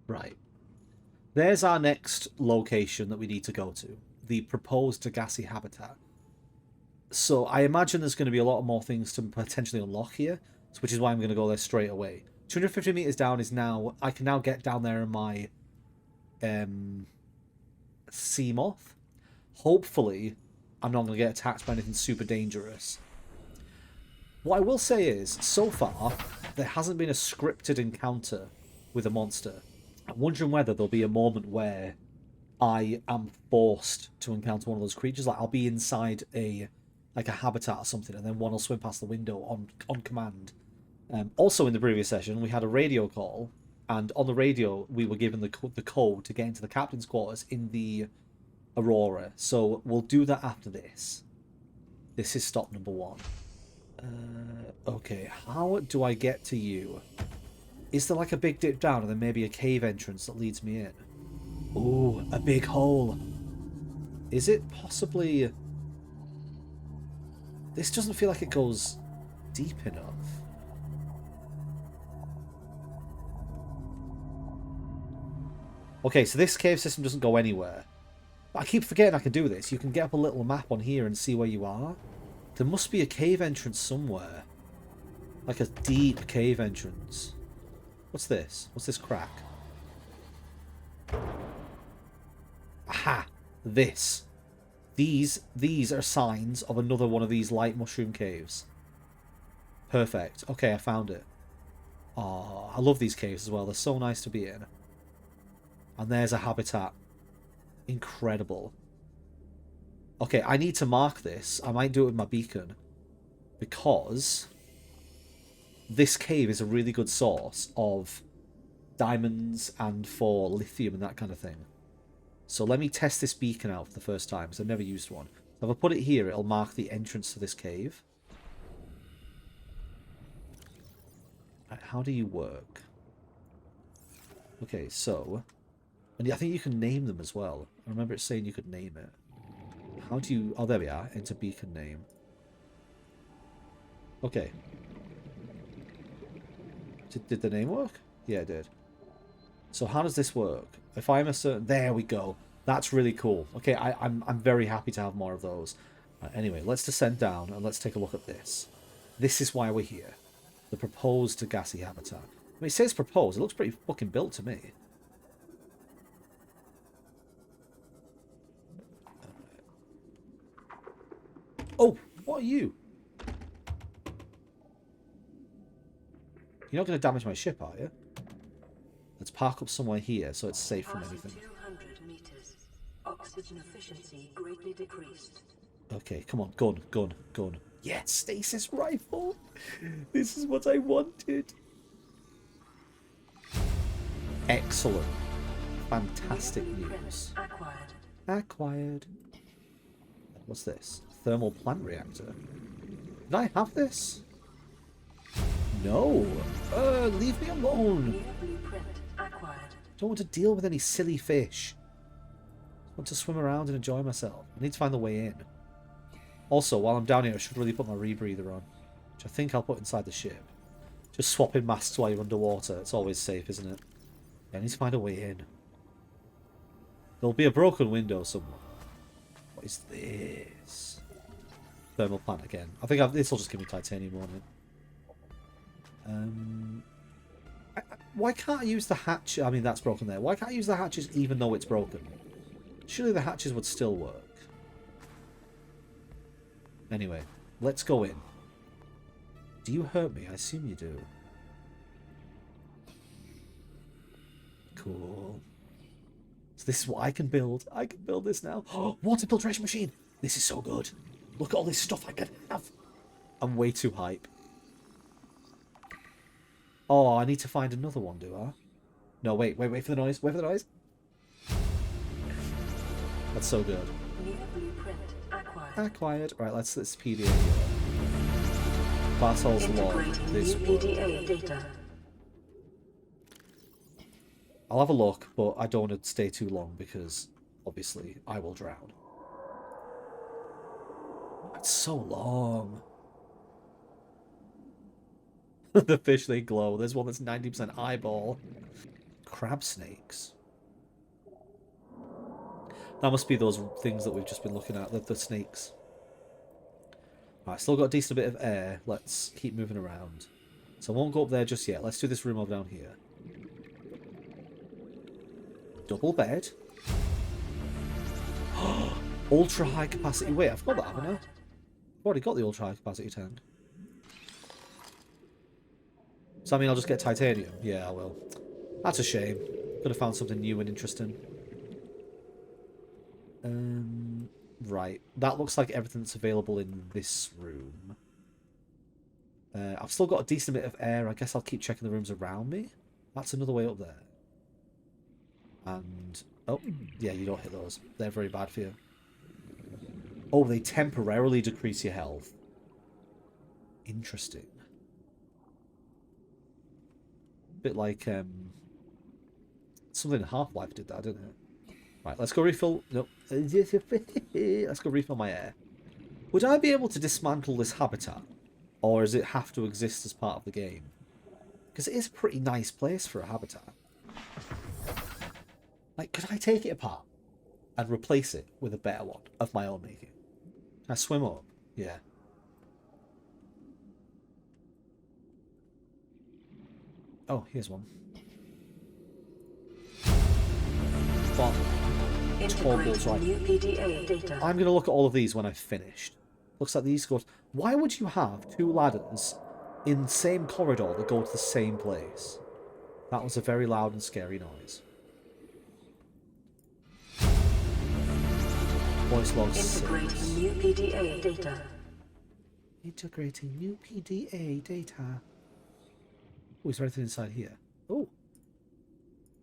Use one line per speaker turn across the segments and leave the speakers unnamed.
Right. There's our next location that we need to go to. The proposed Degassi habitat. So I imagine there's going to be a lot more things to potentially unlock here, which is why I'm going to go there straight away. 250 meters down is now... I can now get down there in my sea moth. Hopefully, I'm not going to get attacked by anything super dangerous. What I will say is, so far, there hasn't been a scripted encounter with a monster. I'm wondering whether there'll be a moment where I am forced to encounter one of those creatures. Like, I'll be inside a habitat or something, and then one will swim past the window on command. Also, in the previous session, we had a radio call, and on the radio, we were given the code to get into the captain's quarters in the Aurora. So we'll do that after this. This is stop number 1. Okay, how do I get to you? Is there like a big dip down and then maybe a cave entrance that leads me in? Ooh, a big hole. Is it possibly... This doesn't feel like it goes deep enough. Okay, so this cave system doesn't go anywhere. But I keep forgetting I can do this. You can get up a little map on here and see where you are. There must be a cave entrance somewhere. Like a deep cave entrance. What's this? What's this crack? Aha! This. These are signs of another one of these light mushroom caves. Perfect. Okay, I found it. Oh, I love these caves as well. They're so nice to be in. And there's a habitat. Incredible. Okay, I need to mark this. I might do it with my beacon. Because this cave is a really good source of diamonds and for lithium and that kind of thing. So let me test this beacon out for the first time, because I've never used one. So if I put it here, it'll mark the entrance to this cave. Right, how do you work? Okay, so... And I think you can name them as well. I remember it saying you could name it. How do you... Oh, there we are. Enter beacon name. Okay. Did the name work? Yeah, it did. So how does this work? If I'm a certain... There we go. That's really cool. Okay, I'm very happy to have more of those. Anyway, let's descend down and let's take a look at this. This is why we're here. The proposed Degassi habitat. I mean, it says proposed. It looks pretty fucking built to me. Oh, what are you? You're not going to damage my ship, are you? Let's park up somewhere here so it's safe from anything.
200 meters. Oxygen efficiency greatly decreased.
Okay, come on. Gun, gun, gun. Yes, stasis rifle. This is what I wanted. Excellent. Fantastic news. Acquired. What's this? Thermal plant reactor. Did I have this? No. Leave me alone. Don't want to deal with any silly fish. I want to swim around and enjoy myself. I need to find the way in. Also, while I'm down here, I should really put my rebreather on, which I think I'll put inside the ship. Just swapping masks while you're underwater. It's always safe, isn't it? Yeah, I need to find a way in. There'll be a broken window somewhere. What is this? Thermal plant again. I think this will just give me titanium on it. Why can't I use the hatch? I mean, that's broken there. Why can't I use the hatches even though it's broken? Surely the hatches would still work. Anyway, let's go in. Do you hurt me? I assume you do. Cool. So this is what I can build. I can build this now. Oh, water filtration machine. This is so good. Look at all this stuff I can have. I'm way too hype. Oh, I need to find another one, do I? No, wait for the noise. Wait for the noise. That's so good. Acquired. Right, let's PDA here. Bartol's log. This data. I'll have a look, but I don't want to stay too long because, obviously, I will drown. It's so long. The fish, they glow. There's one that's 90% eyeball. Crab snakes. That must be those things that we've just been looking at, the snakes. Alright, still got a decent bit of air. Let's keep moving around. So I won't go up there just yet. Let's do this room over down here. Double bed. Ultra high capacity. Wait, I've got that, haven't I? I've already got the ultra high capacity tank. Does that mean I'll just get titanium? Yeah, I will. That's a shame. Could have found something new and interesting. Right. That looks like everything that's available in this room. I've still got a decent bit of air. I guess I'll keep checking the rooms around me. That's another way up there. And... oh, yeah, you don't hit those. They're very bad for you. Oh, they temporarily decrease your health. Interesting. Bit like, something in Half-Life did that, didn't it? Right, let's go refill... nope. Let's go refill my air. Would I be able to dismantle this habitat? Or does it have to exist as part of the game? Because it is a pretty nice place for a habitat. Like, could I take it apart and replace it with a better one of my own making? Can I swim up? Yeah. Oh, here's one.
Integrate new PDA data.
I'm going to look at all of these when I've finished. Looks like these go... why would you have two ladders in the same corridor that go to the same place? That was a very loud and scary noise. Voice log 6.
Integrating new PDA data.
Integrating new PDA data. Oh, is there anything inside here? Oh.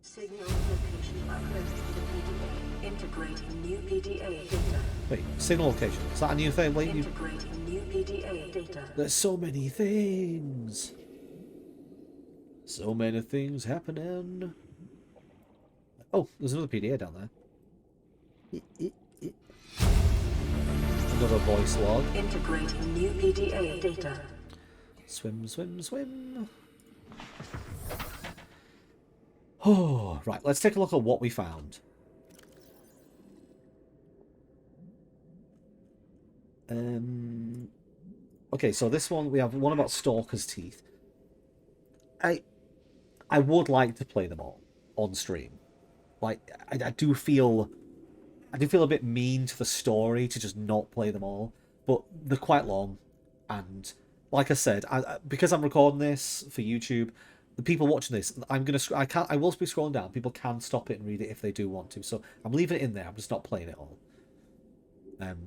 Signal location uploaded to PDA. Integrating new PDA data.
Wait, signal location. Is that a new thing? Wait,
Integrating new PDA data.
there's so many things. So many things happening. Oh, there's another PDA down there. Another voice log.
Integrating new PDA data.
Swim, swim, swim. Oh, right. Let's take a look at what we found. Okay, so this one, we have one about Stalker's Teeth. I would like to play them all on stream. Like, I do feel a bit mean to the story to just not play them all, but they're quite long, and like I said, because I'm recording this for YouTube, the people watching this, I will be scrolling down. People can stop it and read it if they do want to, so I'm leaving it in there. I'm just not playing it all.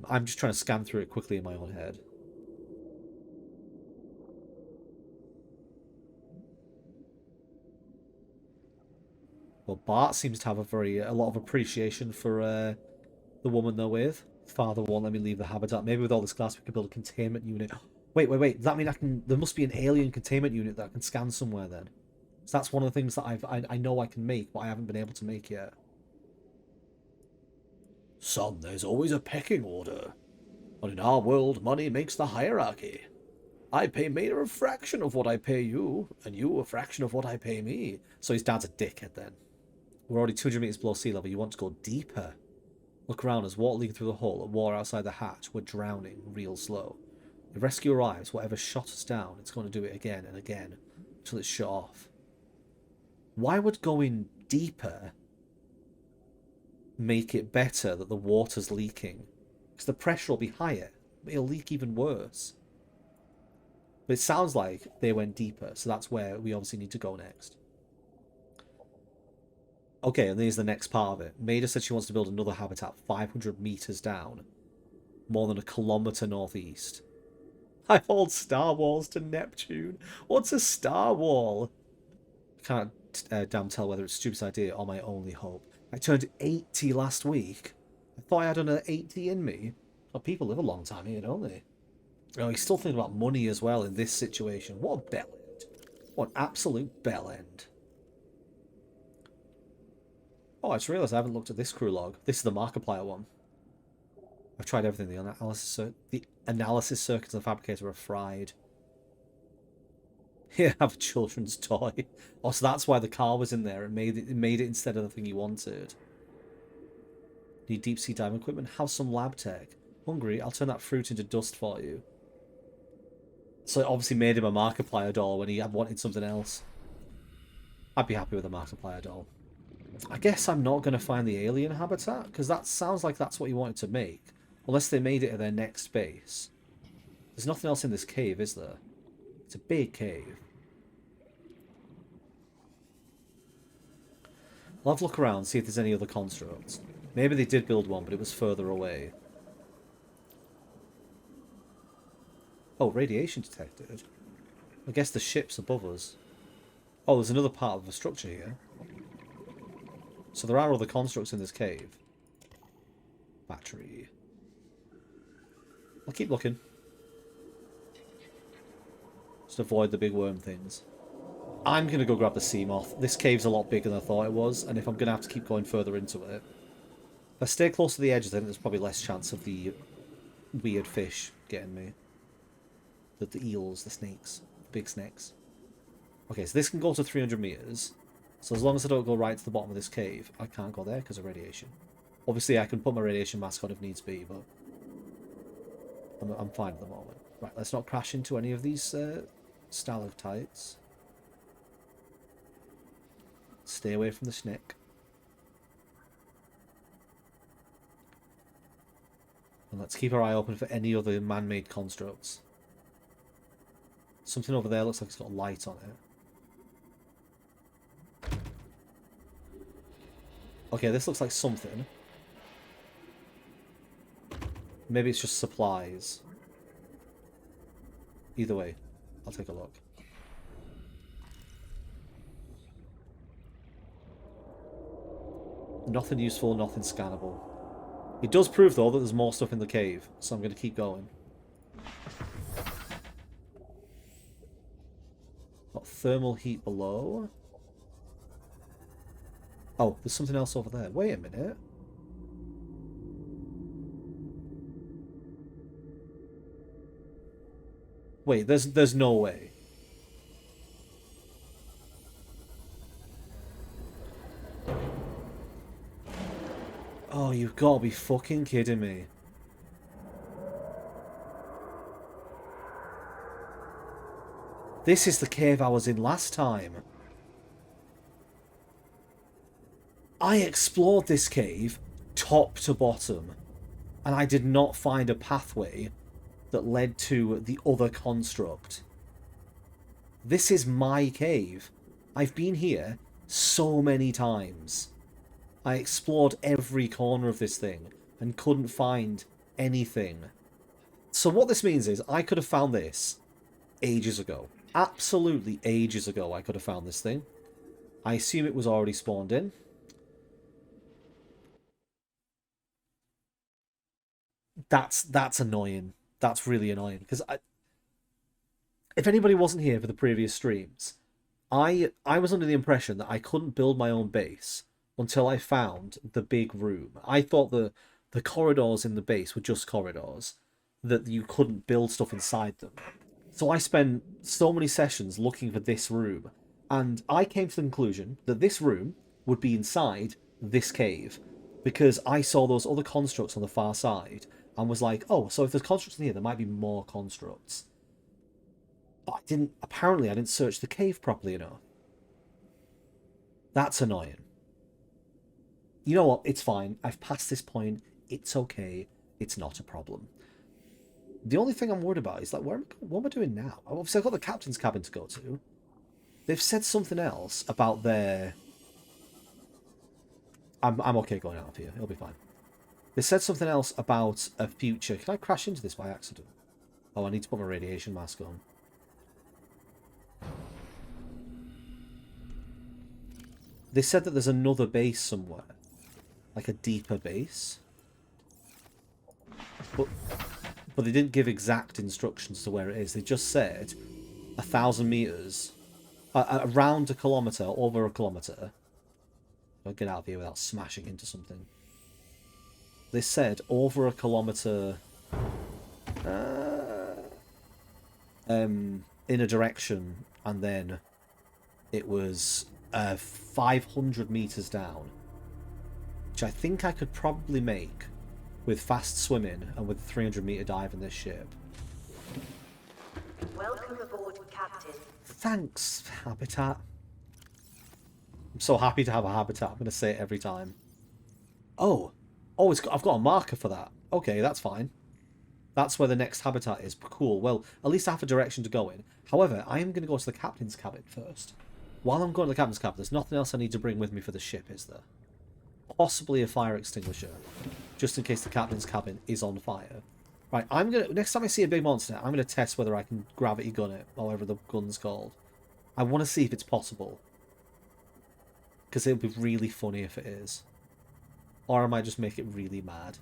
I'm just trying to scan through it quickly in my own head. Well, Bart seems to have a lot of appreciation for the woman they're with. Father won't let me leave the habitat. Maybe with all this glass we can build a containment unit. Wait. Does that mean I can... there must be an alien containment unit that I can scan somewhere then. So that's one of the things that I know I can make, but I haven't been able to make yet. Son, there's always a pecking order. But in our world, money makes the hierarchy. I pay Mater a fraction of what I pay you, and you a fraction of what I pay me. So his dad's a dickhead then. We're already 200 meters below sea level. You want to go deeper? Look around us. Water leaking through the hull. A water outside the hatch. We're drowning real slow. If rescue arrives, whatever shot us down, it's going to do it again and again until it's shut off. Why would going deeper make it better that the water's leaking? Because the pressure will be higher. It'll leak even worse. But it sounds like they went deeper, so that's where we obviously need to go next. Okay, and here's the next part of it. Maida said she wants to build another habitat 500 meters down. More than a kilometer northeast. I hold Star Walls to Neptune. What's a Star Wall? I can't damn tell whether it's a stupid idea or my only hope. I turned 80 last week. I thought I had another 80 in me. Well, people live a long time here, don't they? Oh, he's still thinking about money as well in this situation. What a bell end. What an absolute bell end. Oh, I just realised I haven't looked at this crew log. This is the Markiplier one. I've tried everything. The analysis circuits and the fabricator are fried. Here, have a children's toy. Oh, so that's why the car was in there. It made it instead of the thing you wanted. Need deep sea diving equipment. Have some lab tech. Hungry? I'll turn that fruit into dust for you. So it obviously made him a Markiplier doll when he had wanted something else. I'd be happy with a Markiplier doll. I guess I'm not going to find the alien habitat, because that sounds like that's what he wanted to make. Unless they made it at their next base. There's nothing else in this cave, is there? It's a big cave. I'll have a look around, see if there's any other constructs. Maybe they did build one, but it was further away. Oh, radiation detected. I guess the ship's above us. Oh, there's another part of the structure here. So there are other constructs in this cave. Battery. I'll keep looking. Just avoid the big worm things. I'm going to go grab the sea moth. This cave's a lot bigger than I thought it was, and if I'm going to have to keep going further into it. If I stay close to the edges, I think there's probably less chance of the weird fish getting me. The eels, the snakes, the big snakes. Okay, so this can go to 300 meters. So as long as I don't go right to the bottom of this cave, I can't go there because of radiation. Obviously, I can put my radiation mask on if needs be, but I'm fine at the moment. Right, let's not crash into any of these stalactites. Stay away from the snake. And let's keep our eye open for any other man-made constructs. Something over there looks like it's got a light on it. Okay, this looks like something. Maybe it's just supplies. Either way, I'll take a look. Nothing useful, nothing scannable. It does prove, though, that there's more stuff in the cave, so I'm going to keep going. Got thermal heat below. Oh, there's something else over there. Wait a minute. Wait, there's no way. Oh, you've got to be fucking kidding me. This is the cave I was in last time. I explored this cave top to bottom, and I did not find a pathway that led to the other construct. This is my cave. I've been here so many times. I explored every corner of this thing and couldn't find anything. So what this means is I could have found this ages ago. Absolutely ages ago I could have found this thing. I assume it was already spawned in. That's annoying. That's really annoying. Because if anybody wasn't here for the previous streams, I was under the impression that I couldn't build my own base until I found the big room. I thought the corridors in the base were just corridors, that you couldn't build stuff inside them. So I spent so many sessions looking for this room, and I came to the conclusion that this room would be inside this cave, because I saw those other constructs on the far side, and was like, oh, so if there's constructs in here, there might be more constructs. But apparently I didn't search the cave properly enough. That's annoying. You know what? It's fine. I've passed this point. It's okay. It's not a problem. The only thing I'm worried about is, like, what am I doing now? Obviously, I've got the captain's cabin to go to. They've said something else about their... I'm okay going out of here. It'll be fine. They said something else about a future... Can I crash into this by accident? Oh, I need to put my radiation mask on. They said that there's another base somewhere. Like a deeper base. But they didn't give exact instructions to where it is. They just said 1,000 meters, around a kilometer, over a kilometer. I'll get out of here without smashing into something. They said over a kilometer, in a direction and then it was 500 meters down, which I think I could probably make with fast swimming and with a 300-meter dive in this ship.
Welcome aboard, Captain.
Thanks, Habitat. I'm so happy to have a habitat. I'm going to say it every time. Oh, I've got a marker for that. Okay, that's fine. That's where the next habitat is. Cool. Well, at least I have a direction to go in. However, I am going to go to the captain's cabin first. While I'm going to the captain's cabin, there's nothing else I need to bring with me for the ship, is there? Possibly a fire extinguisher, just in case the captain's cabin is on fire. Right, next time I see a big monster, I'm gonna test whether I can gravity gun it, however the gun's called. I want to see if it's possible, because it would be really funny if it is, or I might just make it really mad.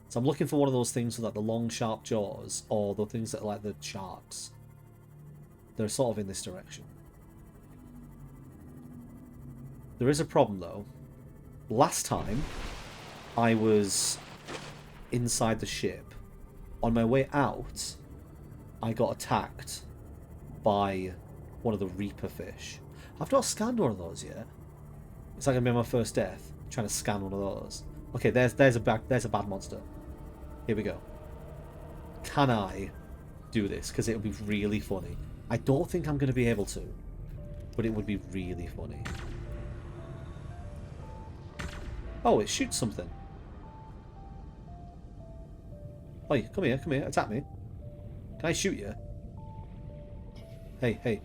So I'm looking for one of those things with like the long, sharp jaws, or the things that are like the sharks. They're sort of in this direction. There is a problem though. Last time, I was inside the ship. On my way out, I got attacked by one of the Reaper fish. I've not scanned one of those yet. It's like going to be my first death, trying to scan one of those. Okay, there's a bad monster. Here we go. Can I do this? Because it would be really funny. I don't think I'm going to be able to, but it would be really funny. Oh, it shoots something. Oi, come here, attack me. Can I shoot you? Hey, hey.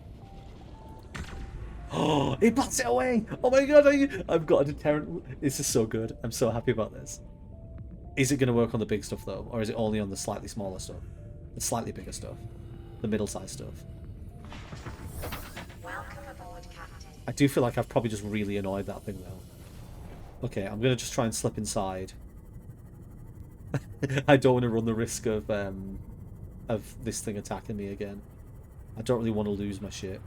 Oh, it bats it away! Oh my god, I've got a deterrent. This is so good. I'm so happy about this. Is it going to work on the big stuff though? Or is it only on the slightly smaller stuff? The slightly bigger stuff? The middle-sized stuff?
Welcome aboard, Captain.
I do feel like I've probably just really annoyed that thing though. Okay, I'm going to just try and slip inside. I don't want to run the risk of this thing attacking me again. I don't really want to lose my ship.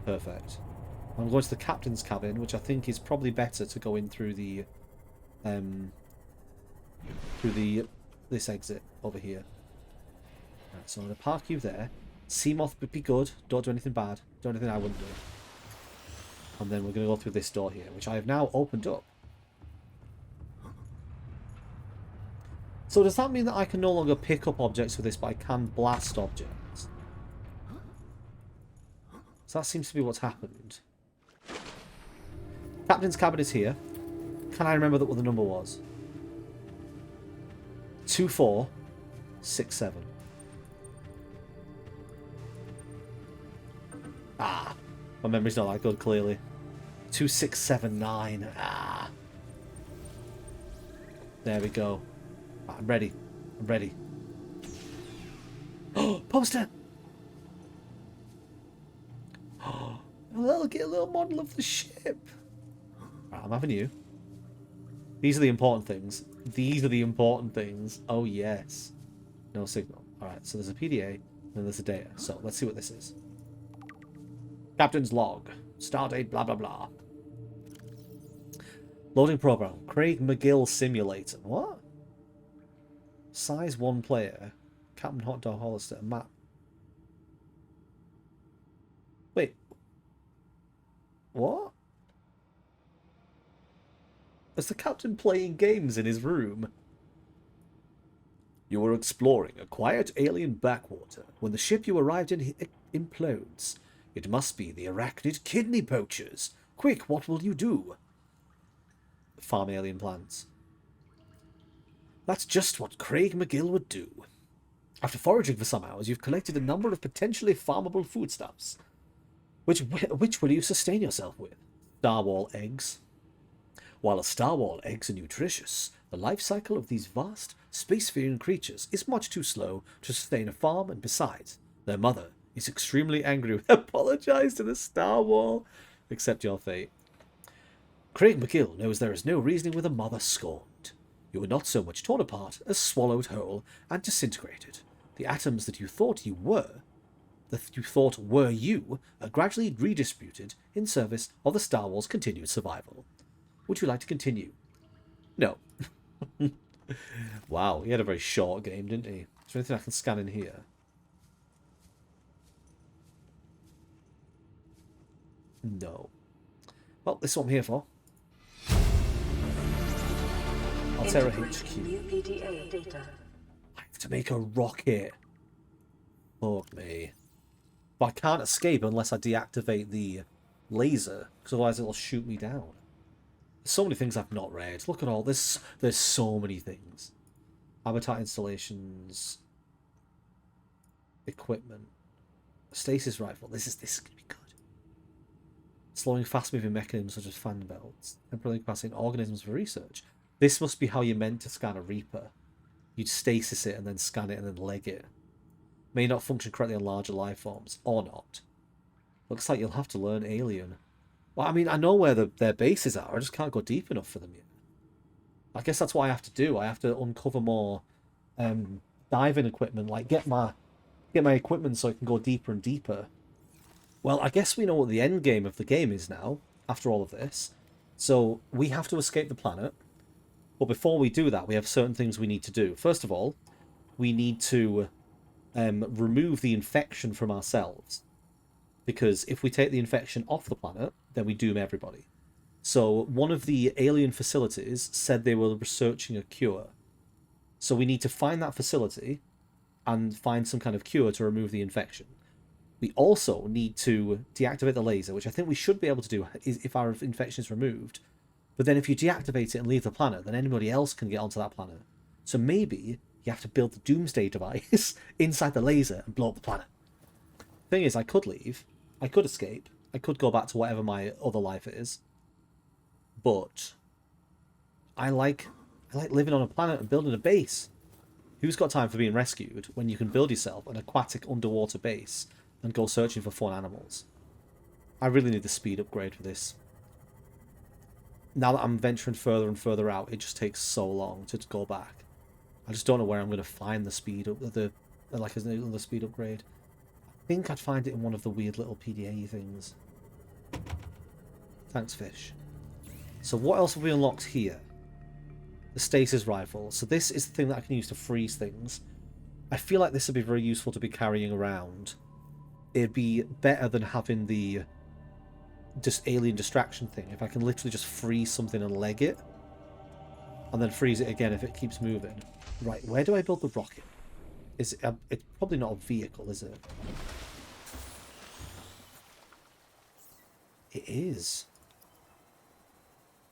Perfect. I'm going to the captain's cabin, which I think is probably better to go in through the this exit over here. Right, so I'm going to park you there. Seamoth would be good. Don't do anything bad. Do anything I wouldn't do. And then we're going to go through this door here, which I have now opened up. So does that mean that I can no longer pick up objects with this, but I can blast objects? So that seems to be what's happened. Captain's cabin is here. Can I remember what the number was? 2467. Ah, my memory's not that good, clearly. 2679. Ah. There we go. I'm ready. I'm ready. Oh, poster! Oh, get a little model of the ship. Right, I'm having you. These are the important things. These are the important things. Oh, yes. No signal. Alright, so there's a PDA, and there's a data. So, let's see what this is. Captain's log. Stardate, blah, blah, blah. Loading program. Craig McGill simulator. What? Size 1 player. Captain Hot Dog Hollister. Map. Wait. What? Is the captain playing games in his room? You were exploring a quiet alien backwater when the ship you arrived in implodes. It must be the arachnid kidney poachers. Quick, what will you do? Farm alien plants. That's just what Craig McGill would do. After foraging for some hours, you've collected a number of potentially farmable foodstuffs. Which will you sustain yourself with? Starwall eggs. While a starwall eggs are nutritious, the life cycle of these vast, spacefaring creatures is much too slow to sustain a farm, and besides, their mother is extremely angry. Apologize to the starwall. Accept your fate. Craig McGill knows there is no reasoning with a mother scorned. You are not so much torn apart as swallowed whole and disintegrated. The atoms that you thought were you, are gradually redistributed in service of the Starwall's continued survival. Would you like to continue? No. Wow, he had a very short game, didn't he? Is there anything I can scan in here? No. Well, this is what I'm here for. Altera HQ.
New PDA data.
I have to make a rocket. Fuck me. But I can't escape unless I deactivate the laser, because otherwise it'll shoot me down. There's so many things I've not read. Look at all this. There's so many things. Habitat installations. Equipment. Stasis rifle. This is going to be good. Slowing fast-moving mechanisms such as fan belts. Temporarily capacitating organisms for research. This must be how you're meant to scan a Reaper. You'd stasis it and then scan it and then leg it. May not function correctly on larger life forms. Or not. Looks like you'll have to learn Alien. Well, I mean, I know where their bases are. I just can't go deep enough for them yet. I guess that's what I have to do. I have to uncover more diving equipment. Like, get my equipment so I can go deeper and deeper. Well, I guess we know what the end game of the game is now, after all of this. So, we have to escape the planet. But before we do that, we have certain things we need to do. First of all, we need to remove the infection from ourselves. Because if we take the infection off the planet, then we doom everybody. So one of the alien facilities said they were researching a cure. So we need to find that facility and find some kind of cure to remove the infection. We also need to deactivate the laser, which I think we should be able to do if our infection is removed. But then if you deactivate it and leave the planet, then anybody else can get onto that planet. So maybe you have to build the doomsday device inside the laser and blow up the planet. Thing is, I could leave. I could escape. I could go back to whatever my other life is. But I like living on a planet and building a base. Who's got time for being rescued when you can build yourself an aquatic underwater base and go searching for fun animals? I really need the speed upgrade for this. Now that I'm venturing further and further out, it just takes so long to go back. I just don't know where I'm going to find the speed up, the speed upgrade. I think I'd find it in one of the weird little PDA things. Thanks, fish. So what else have we unlocked here? The stasis rifle. So this is the thing that I can use to freeze things. I feel like this would be very useful to be carrying around. It'd be better than having the just alien distraction thing. If I can literally just freeze something and leg it, and then freeze it again if it keeps moving. Right, where do I build the rocket? It's probably not a vehicle, is it? It is.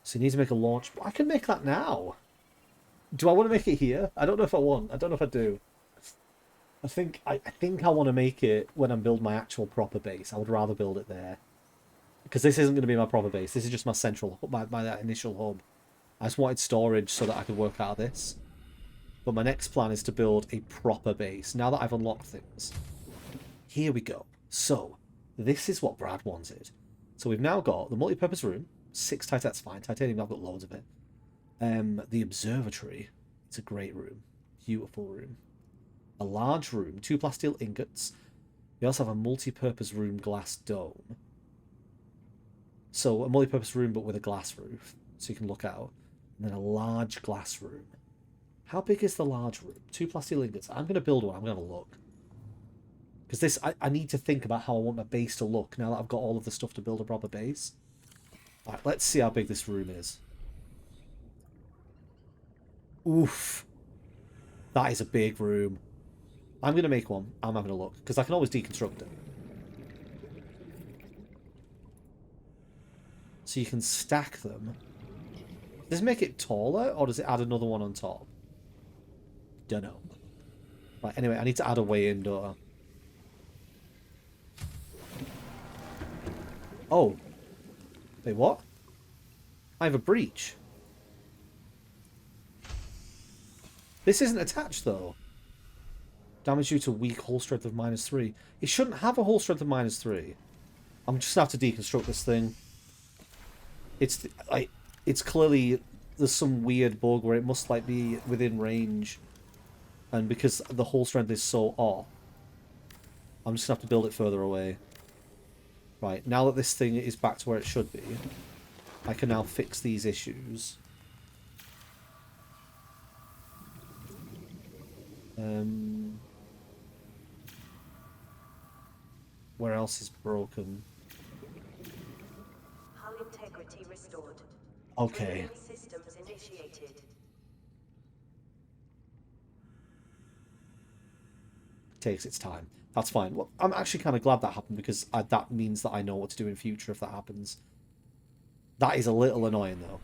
So you need to make a launch. I can make that now. Do I want to make it here? I don't know if I want. I don't know if I do. I think I want to make it when I'm building my actual proper base. I would rather build it there. Because this isn't going to be my proper base. This is just my central, my initial hub. I just wanted storage so that I could work out of this. But my next plan is to build a proper base. Now that I've unlocked things. Here we go. So, this is what Brad wanted. So we've now got the multi-purpose room. 6 titanium, that's fine. Titanium, I've got loads of it. The observatory. It's a great room. Beautiful room. A large room. 2 plasteel ingots. We also have a multi-purpose room glass dome. So a multi-purpose room but with a glass roof. So you can look out. And then a large glass room. How big is the large room? 2 plasteel ingots. I'm going to build one. I'm going to look. Because this, I need to think about how I want my base to look now that I've got all of the stuff to build a proper base. Alright, let's see how big this room is. Oof. That is a big room. I'm going to make one. I'm having a look. Because I can always deconstruct it. So you can stack them. Does it make it taller? Or does it add another one on top? Don't know. Right, anyway, I need to add a way-in door. Oh. Wait, what? I have a breach. This isn't attached, though. Damage due to weak hull strength of -3. It shouldn't have a hull strength of -3. I'm just going to have to deconstruct this thing. It's clearly... There's some weird bug where it must, like, be within range. And because the hull strength is so off, I'm just going to have to build it further away. Right, now that this thing is back to where it should be, I can now fix these issues. Where else is broken?
Continuity restored.
Okay.
Triggering systems initiated.
Takes its time. That's fine. Well, I'm actually kind of glad that happened because that means that I know what to do in future if that happens. That is a little annoying, though.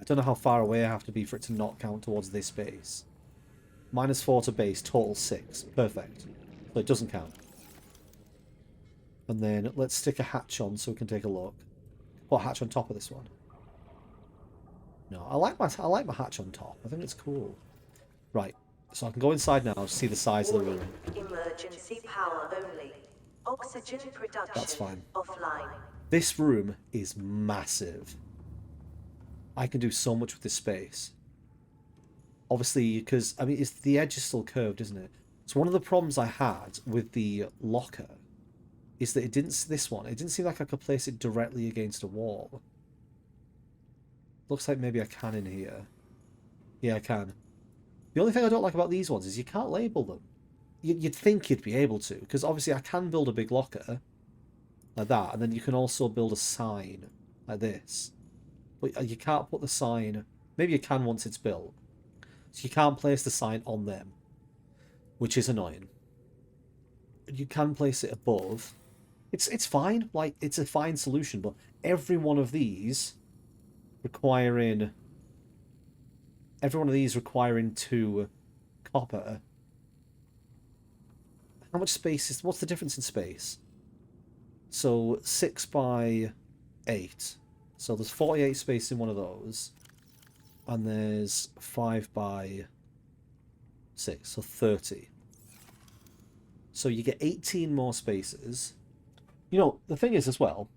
I don't know how far away I have to be for it to not count towards this base. -4 to base, total 6. Perfect. So it doesn't count. And then let's stick a hatch on so we can take a look. Put a hatch on top of this one. No, I like my hatch on top. I think it's cool. Right. So I can go inside now to see the size of the room.
Emergency power only. Oxygen production
That's fine.
offline.
This room is massive. I can do so much with this space. Obviously, because, I mean, the edge is still curved, isn't it? So one of the problems I had with the locker is that it didn't seem like I could place it directly against a wall. Looks like maybe I can in here. Yeah, I can. The only thing I don't like about these ones is you can't label them. You'd think you'd be able to, because obviously I can build a big locker like that, and then you can also build a sign like this. But you can't put the sign... Maybe you can once it's built. So you can't place the sign on them, which is annoying. You can place it above. It's fine. Like, it's a fine solution, but every one of these requiring 2 copper. How much space is... What's the difference in space? So 6 by 8. So there's 48 space in one of those. And there's 5 by 6. So 30. So you get 18 more spaces. You know, the thing is as well,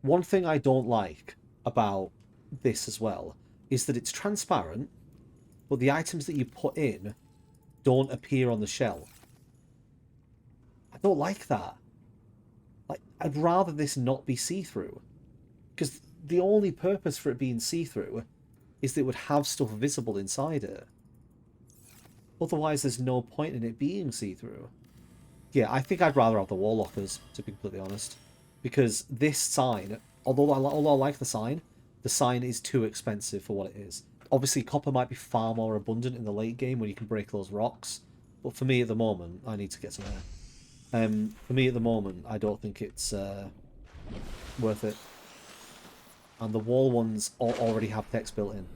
one thing I don't like about this as well is that it's transparent, but the items that you put in don't appear on the shelf. I don't like that. Like, I'd rather this not be see-through. Because the only purpose for it being see-through is that it would have stuff visible inside it. Otherwise, there's no point in it being see-through. Yeah, I think I'd rather have the wall lockers, to be completely honest. Because this sign, although I like the sign is too expensive for what it is. Obviously, copper might be far more abundant in the late game when you can break those rocks. But for me at the moment, I need to get some air. For me at the moment, I don't think it's worth it. And the wall ones already have text built in.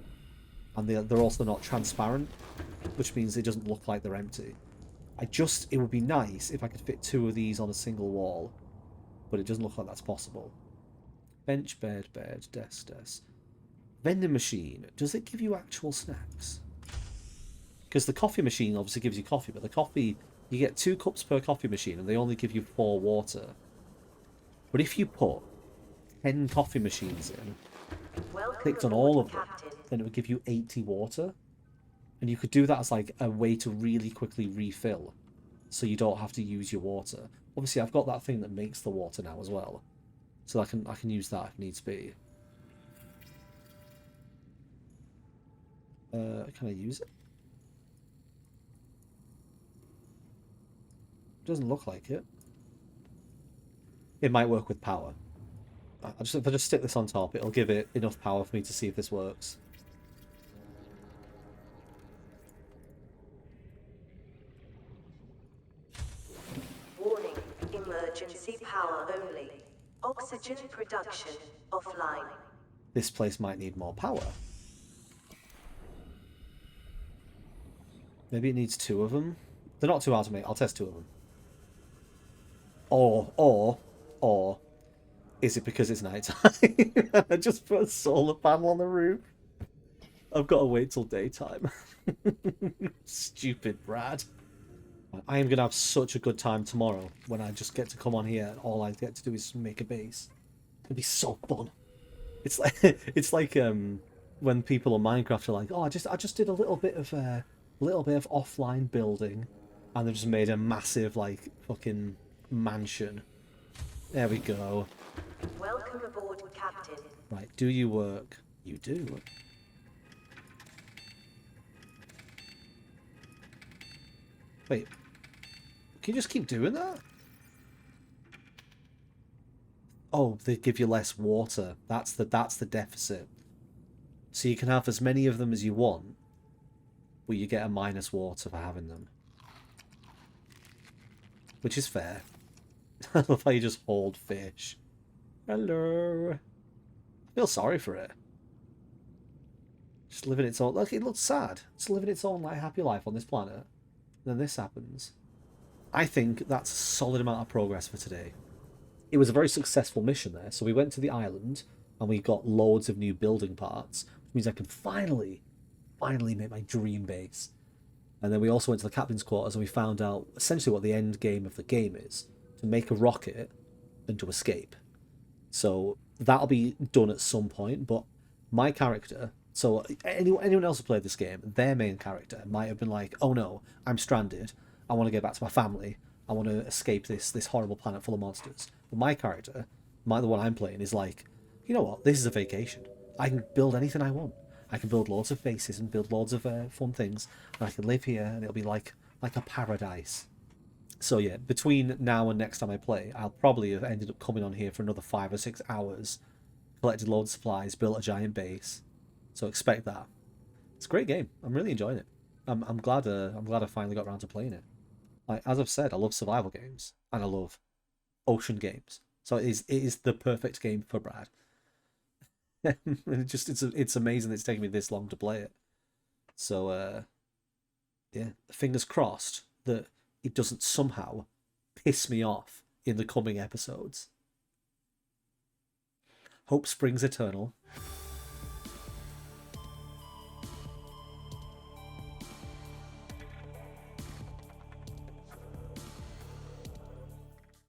And they're also not transparent, which means it doesn't look like they're empty. It would be nice if I could fit 2 of these on a single wall, but it doesn't look like that's possible. Bench, bed, desk. Vending machine. Does it give you actual snacks? Because the coffee machine obviously gives you coffee, but the coffee, you get 2 cups per coffee machine, and they only give you 4 water. But if you put 10 coffee machines in, clicked on all of them, then it would give you 80 water. And you could do that as like a way to really quickly refill, so you don't have to use your water. Obviously, I've got that thing that makes the water now as well, so I can use that if needs be. Can I use it? Doesn't look like it. It might work with power. If I just stick this on top, it'll give it enough power for me to see if this works.
Warning, emergency power only. Oxygen production offline.
This place might need more power. Maybe it needs 2 of them. They're not too hard to make. I'll test 2 of them. Or is it because it's night time? I just put a solar panel on the roof. I've got to wait till daytime. Stupid Brad. I am going to have such a good time tomorrow when I just get to come on here and all I get to do is make a base. It'll be so fun. It's like when people on Minecraft are like, oh, I just did a little bit of offline building, and they've just made a massive like fucking mansion. There we go.
Welcome aboard, Captain.
Right, do you work? You do. Wait, can you just keep doing that? Oh, they give you less water. That's the deficit. So you can have as many of them as you want, but you get a minus water for having them. Which is fair. I love how you just hold fish. Hello. I feel sorry for it. Just living its own... Look, it looks sad. It's living its own like happy life on this planet. And then this happens. I think that's a solid amount of progress for today. It was a very successful mission there. So we went to the island and we got loads of new building parts, which means I can finally make my dream base. And then we also went to the captain's quarters and we found out essentially what the end game of the game is. To make a rocket and to escape. So that'll be done at some point, but my character... So anyone else who played this game, their main character might have been like, oh no, I'm stranded. I want to get back to my family. I want to escape this horrible planet full of monsters. But my character, the one I'm playing, is like, you know what? This is a vacation. I can build anything I want. I can build loads of bases and build loads of fun things. And I can live here and it'll be like a paradise. So yeah, between now and next time I play, I'll probably have ended up coming on here for another 5 or 6 hours, collected loads of supplies, built a giant base. So expect that. It's a great game. I'm really enjoying it. I'm glad I finally got around to playing it. Like, as I've said, I love survival games and I love ocean games. So it is the perfect game for Brad. It's amazing that it's taken me this long to play it. So yeah, fingers crossed that it doesn't somehow piss me off in the coming episodes. Hope springs eternal.